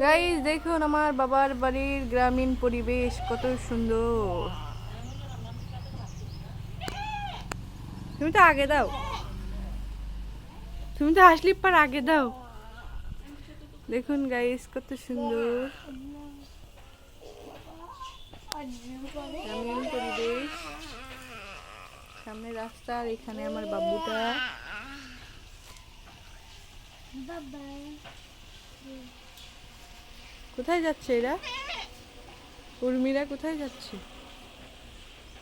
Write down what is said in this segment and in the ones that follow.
Guys দেখুন আমার বাবার বাড়ির গ্রামীণ পরিবেশ কত সুন্দর। তুমি তো আগে দাও, তুমি তো হাসলি পার আগে দাও। দেখুন গাইস কত সুন্দর গ্রামীণ পরিবেশ। সামনে রাস্তা আর এখানে আমার বাবুটা। কোথায় যাচ্ছে এরা? উর্মিরা কোথায় যাচ্ছে?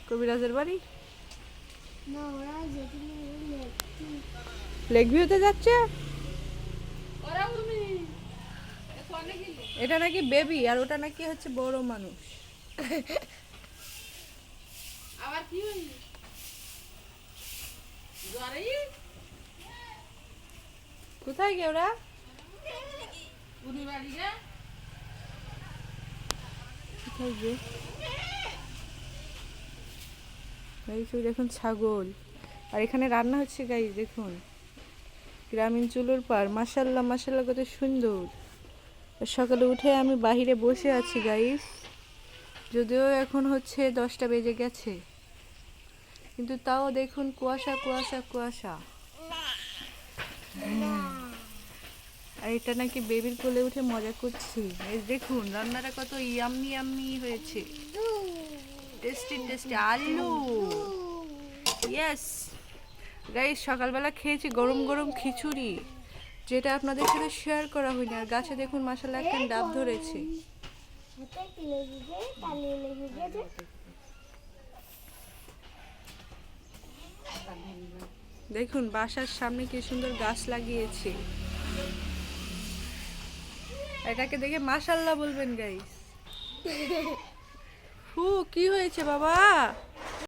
কবিরাজের বাড়ি, লেক ভিউতে যাচ্ছে। এটা নাকি বেবি আর ওটা নাকি হচ্ছে বড় মানুষ। আবার কি হইল? জ্বরে কোথায় গে ওরা? উনি বাড়ি যা। কোথায় গে? গাইস ওই দেখুন ছাগল, আর এখানে রান্না হচ্ছে গাইস দেখুন। গ্রামীণ চুলোর পার, মাশাল্লাহ মাশাল্লাহ কত সুন্দর। সকালে উঠে আমি বাহিরে বসে আছি গাইস, যদিও এখন হচ্ছে 10টা বেজে গেছে, কিন্তু তাও দেখুন কুয়াশা কুয়াশা কুয়াশা। আর এটা নাকি বেবির কোলে উঠে মজা করছি। এই দেখুন রান্নাটা কত ইয়াম্মি ইয়াম্মি হয়েছে, টেস্টি টেস্টি আলু। ইয়েস গাইস, সকালবেলা খেয়েছি গরম গরম খিচুড়ি, যেটা আপনাদের সাথে শেয়ার করা হয়নি। আর গাছে দেখুন মাশাআল্লাহ একটা ডাব ধরেছে। দেখুন বাসার সামনে কি সুন্দর গাছ লাগিয়েছে, এটাকে দেখে মাশাআল্লাহ বলবেন গাইস। হু কি হয়েছে বাবা?